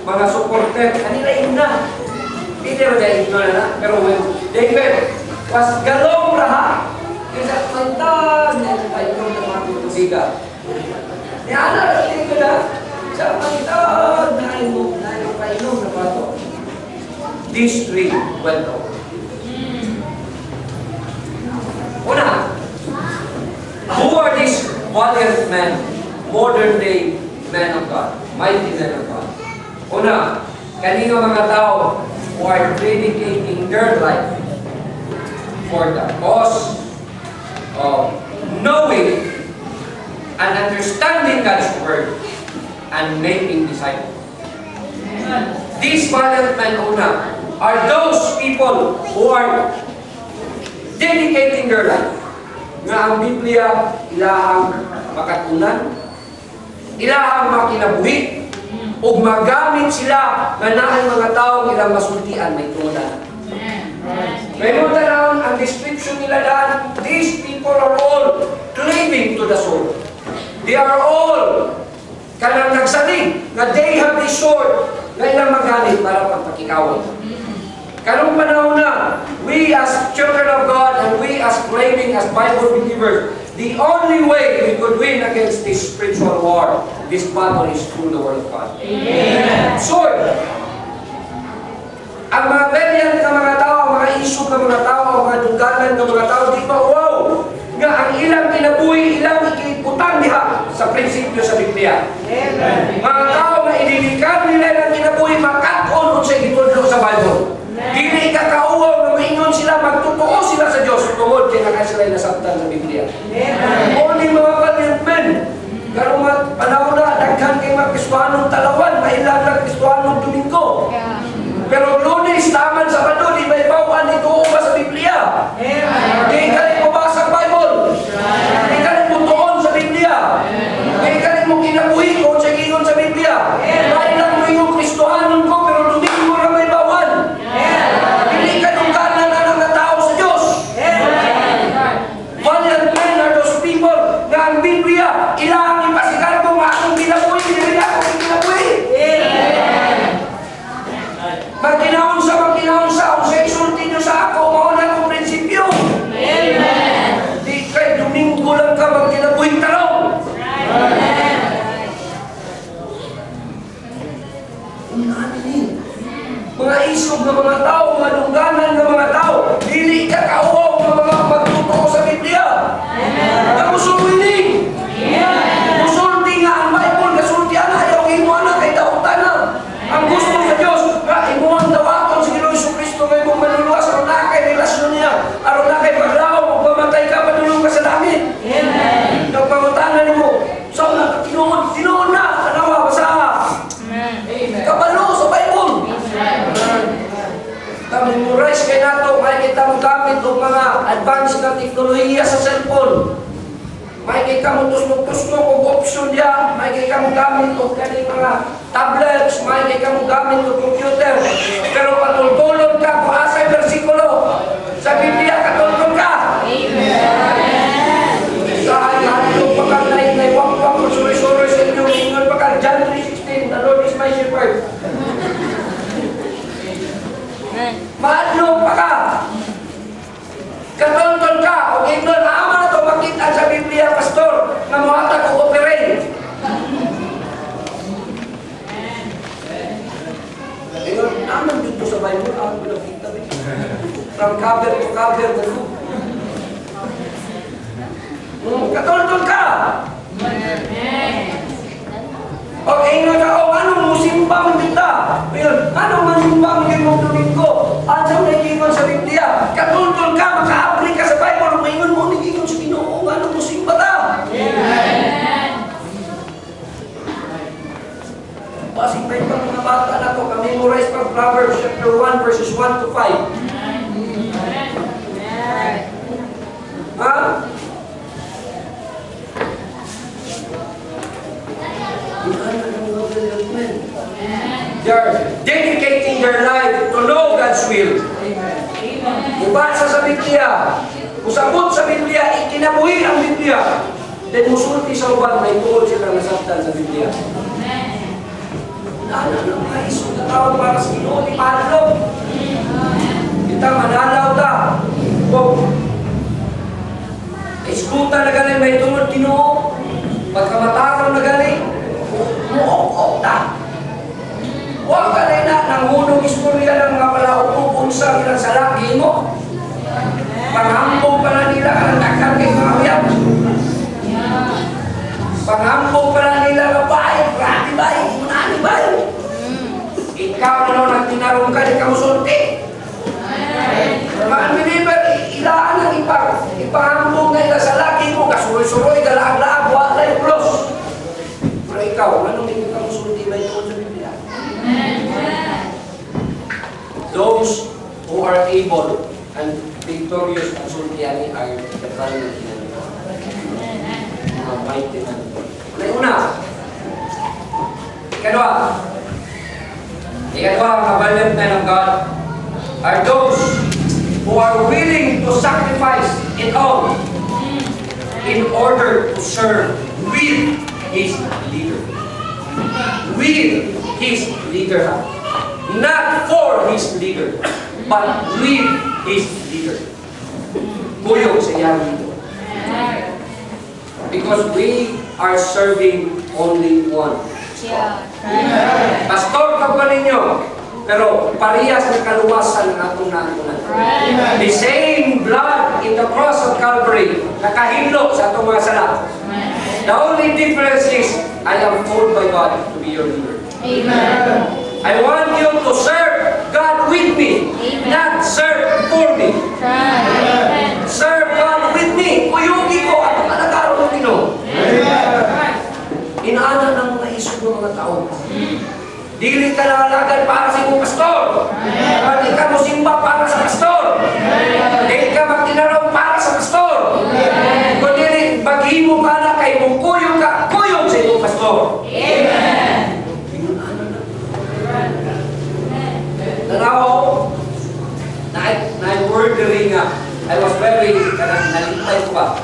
mga supporter. Kanila na. Hindi rin niya igno na. Pero when David was galong raha. Kasi mantag na yung painom ng mga tutubiga. Niana rin ko na. Sa mantag na yung painom na bato. These 3 went over. Una, who are these valiant men, modern day men of God, mighty men of God? Una, kanino mga tao who are dedicating their life for the cause of knowing and understanding God's word and making disciples. These valiant men, una, are those people who are dedicating their life. Nga ang Biblia, ilahang makatunan, ilahang makinabuhi, o magamit sila nga naay mga taong ilang masultian may tunan. May mga tanawon, ang description nila daan, these people are all cleaving to the sword. They are all kanang nagsalig na they have this sword na ilang magamit para pagpakikawan. Karong panahon na, we as children of God and we as claiming as Bible believers, The only way we could win against this spiritual war, this battle, is through the Word of God. Amen. Sword. Ang mga brilliant na mga tao, ang mga isog na mga tao, ang mga duganan na mga tao, di ba, wow! Nga ang ilang kinabuhi, ilang ikiputang diha sa prinsipyo sa Biblia. Amen. Mga tao na idilikan nila ng kinabuhi, makakon o sa itudlo sa Bible. Dili kakauwaw na maingon sila, magtotoo sila sa Diyos, tungod kaya nga sila nasabtan sa Biblia. Amen. O ni mga palimpin, karong mga panahon na, daghan kay mga Kristohanong talawan, mailang na Kristohanong Domingo. Pero Lunes, taman, Sabado, di ba ibawan, ito ba sa Biblia? Di ka rin mabasa ang Bible. Di ka rin mutuon sa Biblia. Di ka rin mo kinabuhi ko sa gingon sa Biblia. Mailang mo yung Kristohanon ko, pero Domingo na may bawan. Hindi ka yung kanan na ng tao sa Diyos. Valiant men are those people na ang Biblia, ilang ipasikat mo, akong kinabuhi, hindi akong kinabuhi. Magkinaon sa, kung sa isulti nyo sa ako, mauna akong prinsipyo. Amen. Di kay Domingo lang ka magkinabuhing talong. Amen. Mga isog na mga tao, mga dungganan na mga tao, dili ka kauwaw na mga magtutoo sa Biblia. Amen. Ang musulwining. Musulti nga ang Bible, kasulti na, ayaw imo na kay dautan na. Ang gusto sa Diyos, imuang dawaton sa Ginoong Jesucristo may mong manuluwas, aron na kay relasyon niya, aron na kay paglaw, magmamatay ka, padulong ka sa langit. Amen. Nagpamutangan mo, so na, tinuon na, kanawa, basa. Amen. Kabalo sa Bible. Memorize kay nato, may kita mo gamit o mga advanced na teknolohiya sa cellphone. May kay ka mo tusnok-tusnok o option niya, may kay ka mo gamit o kaning mga tablets, may kay ka mo gamit o computer. Pero patultulon ka kung asay versikulo. Sa Biblia, katultulon ka. Amen. Sa halo pa ka na wak-wak o suri-suri sa inyo, ingon pa ka, John 3:16, the Lord is my shepherd. Maadlong pa ka. Katultulon ka. O ignon, ama na ito makita sa Biblia, pastor, na muhatag o operate. Ayun, naman dito sa Bible, ako nakita. From cover to cover, katultulon ka. Okay, anong musimba mo kita? Anong manimba mo yung Domingo? Anong nagingon sa Biblia? Katultol ka, maka-apply ka sa Bible, maingon mo, nagingon sa Ginoo, anong musimba ta? Amen. Basing pa yung mga bata na ito, memorize pa Proverbs chapter 1, verses 1 to 5. Ha? They are dedicating their life to know God's will. Mubasa sa Biblia, usabot sa Biblia, ikinabuhi ang Biblia. Then musulti sa uban, may tuod sila nasabtan sa Biblia. Ano mga isog na tawag para sa Ginoo, di padlog. Kita manalaw ta. Iskuta na galing, may tungod Ginoo. Pagkamatakaw na galing, muok-ok ta. Huwag ka na nanghunong istorya ng mga palaupupon sa ilang salaki mo. Panghambog pa na nila ka ng takang kay mga uyab. Panghambog pa na nila ka bahay, grabe bahay, munani bahay. Ikaw na naman ang tinarong ka, di ka musulti. Mga unbeliever, ilaan ang ipahambog na ila sa laki mo, kasuroy-suroy, galag-lag, wala yung plus. Pero ikaw, anong hindi ka musulti ba ito sa Biblia? Those who are able and victorious at sultiani are the valiant men. Mga mighty men. Una. Ikadwa, mga valiant men of God are those who are willing to sacrifice it all in order to serve with his leader. With his leader. Not for his leader, but with his leader. Buyog sa iyang dito. Because we are serving only one. Yeah. Pastor ka pa ninyo, pero parehas na kaluwasan ng atong naatunan. The same blood in the cross of Calvary, nakahilo sa atong mga sala. The only difference is, I am called by God to be your leader. Amen. I want you to serve God with me, not serve for me. Amen. Serve God with me. Kuyugi ko at panagaro ng Ginoo. Inaana ng naisip ng mga tao. Dili ka nangalagan para sa iyong pastor. Hindi ka musimba para sa pastor. Dili ka magtinaraw para sa pastor. Kundi maghimo ka na kay mong kuyong ka, kuyong sa iyong pastor. Amen. Tanaw, na-wordering nga. I was very, nalintay ko ba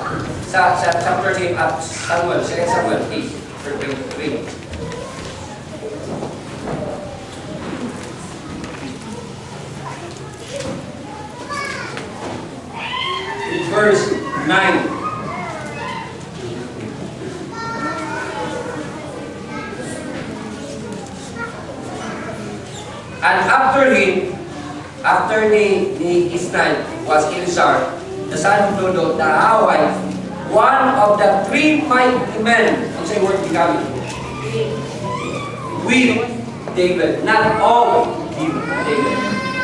sa chapter 8 of Samuel, 2 Samuel 8, verse 23. Verse 9. And after ni Isnan was Elisar, the son of Dodo, the Hawite, one of the 3 mighty men, ang say word becoming, with David, not all David.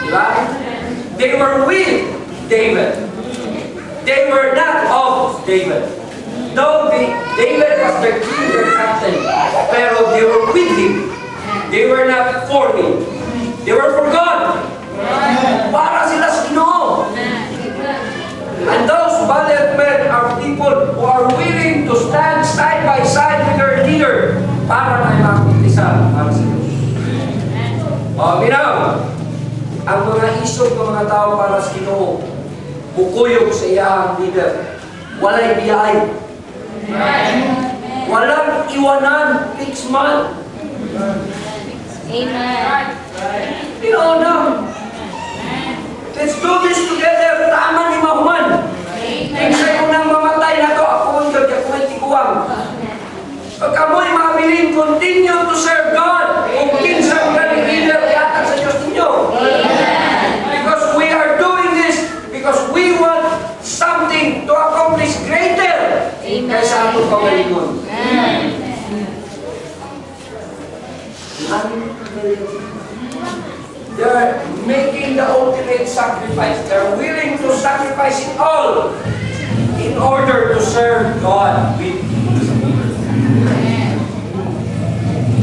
Diba? They were with David. They were not of David. Though David was their king, their captain, pero they were with him. They were not for him. They were for God. Para sila sa Ginoo. And those valiant men are people who are willing to stand side by side with their leader para na makapagpisa para sa Diyos. Binaw, ang mga isog ng mga tao para sa Ginoo, bukuyog sa iyang leader. Walay biyay. Walang iwanan, fixed man. Amen. Ginoo na. Let's do this together. Tama ni Mahuman. Kinsay ko nang mamatay na to, ako ang gagawin tikuwang. Pag amo'y mabiling, continue to serve God. Kung kinsay ko na leader, yata sa Diyos ninyo. Because we are doing this because we want something to accomplish greater kaysa atong pagalingon. They're making the ultimate sacrifice. They're willing to sacrifice it all in order to serve God with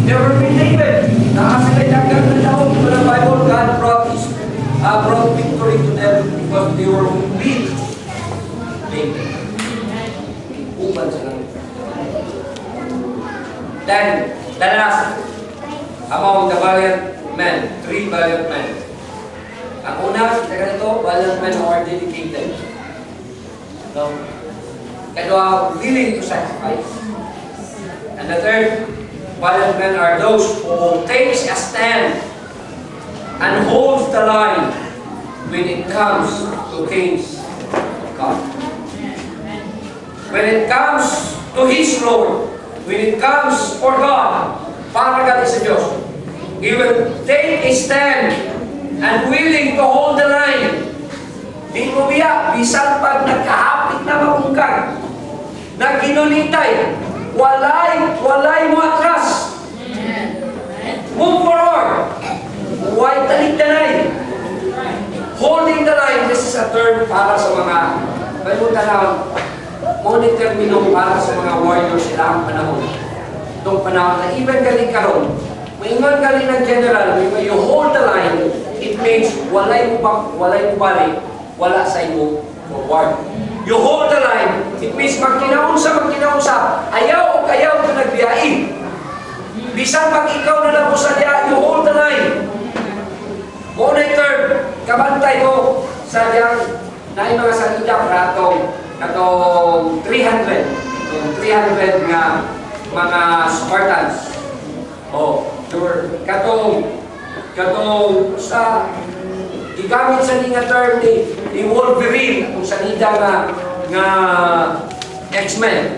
They were with David. Nakasilayagan na daw sa Bible, God brought victory to them because they were with David. Uban sila. Then, the last among the valiant men, 3 valiant men. Ang una, kita ganito, valiant men who are dedicated. No? Kadua, willing to sacrifice. And the third, valiant men are those who takes a stand and holds the line when it comes to things of God. When it comes to His Lord, when it comes for God, para God sa Diyos, He will take a stand and willing to hold the line. Di mo biya, bisan pag nagkahapit na mabungkag, na ginunitay, walay mo atras. Move forward. Huwag taliktanay. Holding the line, this is a term para sa mga, bayutan na, monitor minong para sa mga warriors sila ang panahon. Itong panahon na even galing karon, maingon galing ng general, when you hold the line, it means walay mo balik, wala sa imo forward. You hold the line, it means magkinaunsa, ayaw o kayaw ka nagbiyain. Bisan pag ikaw na lang po sa diya, you hold the line. Monitor, kabantay mo sa diyang na yung mga salida para katong 300 nga mga Spartans. Katong sa gigamit sa nga term ni Wolverine kung sa nida nga X-Men.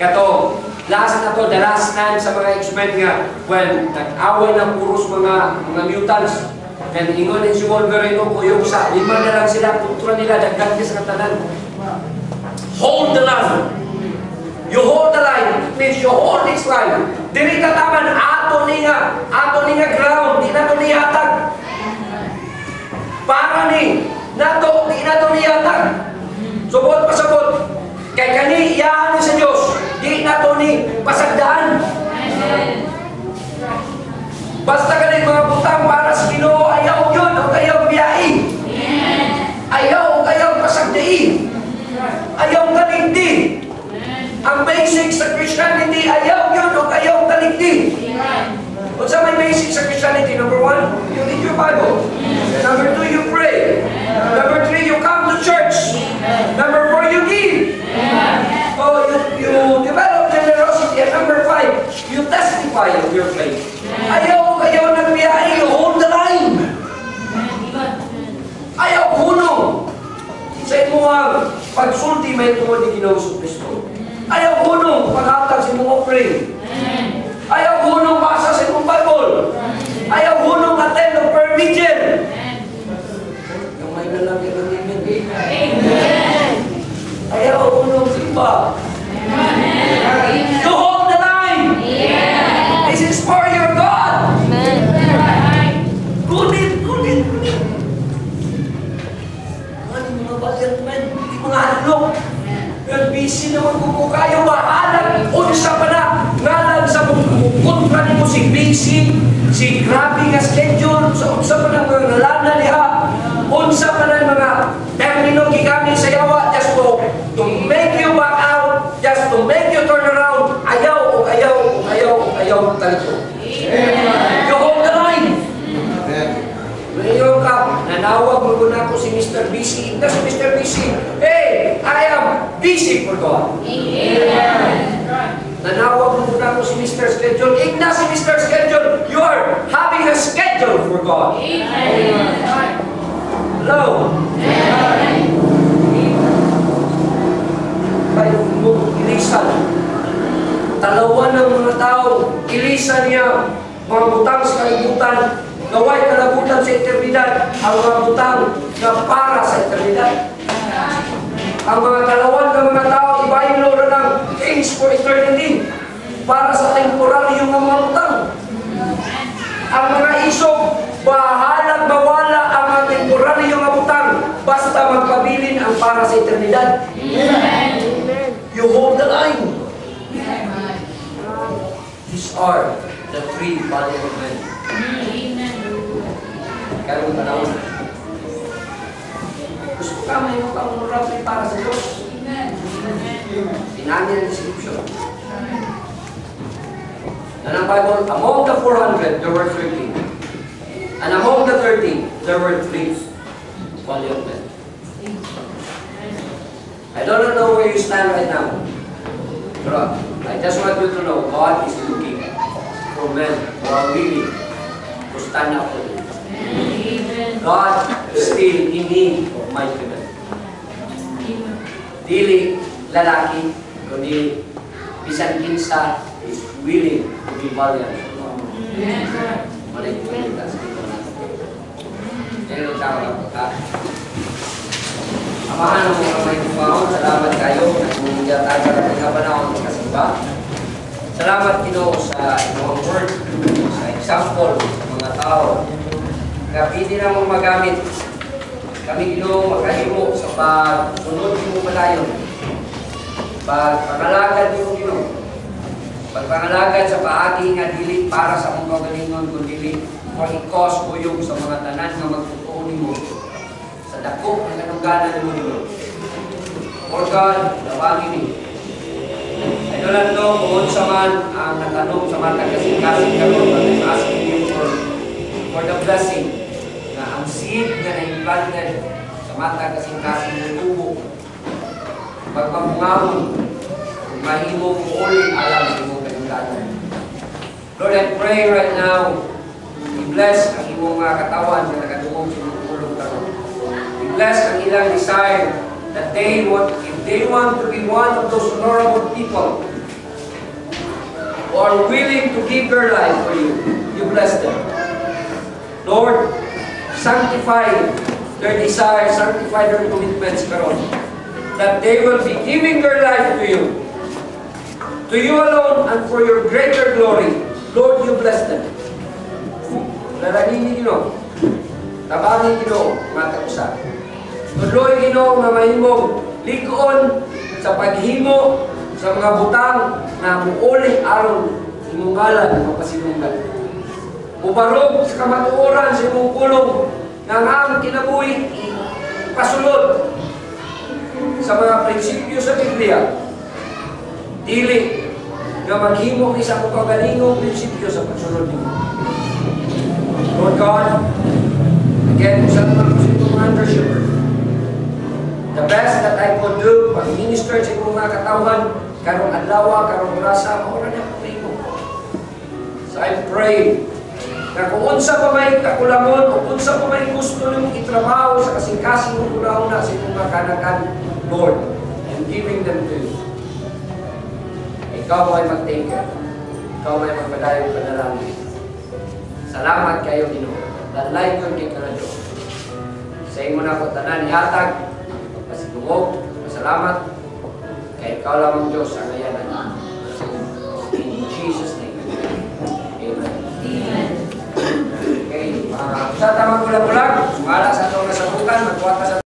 Kato, last na to, the last time sa mga X-Men nga, when nag-away ng puros mga mutants, and ingon din si Wolverine o kuyong sa, 5 na lang sila, kultura nila, dagdag niya sa katanan. Hold the line. You hold the line. It means you hold this line. Dili ka taman, ato ni nga ground, di na to niyatag. Para ni, nato, di na to niyatag. Subot pasabot. Kay kani, iyahan ni sa Diyos. Di na to ni pasagdaan. Basta kani mga butang para sa Ginoo, ayaw yun, o ayaw biyai. Ayaw, pasagdai. Ayaw kaligdi. Ang basic sa Christianity, ayaw yun, o ayaw kaligdi. Kung sa may basic sa Christianity, number 1, you read your Bible. Number 2, you pray. Number 3, you come to church. Number 4, you give. Oh, you develop generosity. And number 5, you testify of your faith. Ayaw nagbiyay, you hold the line. Ayaw hunong. Sa imo ang pagsulti may tungod ni Ginoong Kristo. Ayaw hunong paghatag sa imong offering. Ayaw hunong basa sa imong Bible. Ayaw hunong attend of prayer vigil. Yung may nalang yung amen. Ayaw hunong simba. You hold the line. This is for your God. Kunit. Ano mga bayan man? Hindi mga hanok. Yung busy naman kung kayo mahalag. Unsa pa na. Ngalan sa kontra ni mo si busy. Si grabe nga schedule. So unsa pa na mga nalana niya. Unsa pa na mga termino gigamit sa yawa. Just to make you back out. Just to make you turn around. Ayaw talito. You hold the line. Ngayon ka, nanawag mo na ako si Mr. Busy. Ito si Mr. Busy. Hey, I am busy for God. Nanawag mo na ako si Mr. Schedule. Igna si Mr. Schedule. You are having a schedule for God. Hello? Kaya mo, ilisan. Talawan ng mga tao, ilisan niya, mga butang sa kalibutan, gaway kalabutan sa eternidad, ang mga butang na para sa eternidad. Ang mga talawan ng mga tao, ibahin lo na ng things for eternity, para sa temporary yung mga butang. Ang mga isog, bahalang bawala ang mga temporary yung mga butang, basta magpabilin ang para sa eternidad. You hold the line. These are the 3 valuable men. Karong panahon. Gusto ka may pangurapin para sa Diyos. Tinanyan ang description. And ang Bible, among the 400, there were 13. And among the 13, there were 3 valiant men. I don't know where you stand right now. But I just want you to know, God is looking for men who are willing to stand up for Him. God is still in need of mighty men. Dili lalaki, kundi bisan kinsa is willing to be valiant. Maling kita sa ito natin. Yan ang tawag ako. Amahan ng mga may kumaon, salamat kayo. Nagmumudya tayo sa pagkapanahon ng kasimba. Salamat Ginoo sa inyong word, sa example sa mga tao. Kaya pwede na mong magamit kami Ginoo makahimo sa pagsunod mo palayon. Pagpangalagad mo Ginoo. Pagpangalagad sa paagi nga dili para sa mong kagalingon kung dili mo i-cause ko yung sa mga tanan nga magtutuon mo. Sa dako ang kanungganan mo Ginoo. For God, lawagin ni. I do not know kung sa man ang natanong sa mga taga-singkasing karon, but I'm asking you for the blessing na ang seed na na-implanted sa mga taga-singkasing ng tubo magpapungahon kung mahimo mo ulit alam sa imong kanungganan. Lord, I pray right now, i-bless ang imong mga katawan na nakadungog sa imong ulong karon. I-bless ang ilang desire that if they want to be one of those honorable people are willing to give their life for you. You bless them. Lord, sanctify their desires, sanctify their commitments, karon, that they will be giving their life to you alone, and for your greater glory. Lord, you bless them. Lalangin ni Ginoo, tabangin Ginoo, mata usa. Tuloy Ginoo nga mahimong lig-on sa paghimo sa mga butang na muuli aron imong ngalan mapasinunggan. Ubarog sa kamatuoran sa imong pulong nga ang kinabuhi pasulod sa mga prinsipyo sa Biblia. Dili nga maghimo isa ko kagalingong prinsipyo sa pagsunod nimo. Lord God, again, sa mga under shepherd, the best that I could do, pag-minister sa imong mga katawan, karong adlaw, karong rasa, maura na mo. So I pray na kung unsa pa may kakulangon, o unsa pa may gusto nimong itrabaho sa kasing-kasing ng una sa imong mga kanakan, Lord, I'm giving them to you. Ikaw ay mag-take care. Ikaw ay magpadayon panalangin. Salamat kayo, Ginoo. Dalay ko kay kanadyo. Sa imo na ko tanan ihatag, pasidungog, pasalamat kay ikaw lamang Diyos ang ayanan. In Jesus' name. Amen. Amen. Okay, sa tamang bulag-bulag, sumala sa atong nasabutan, magkuha ka sa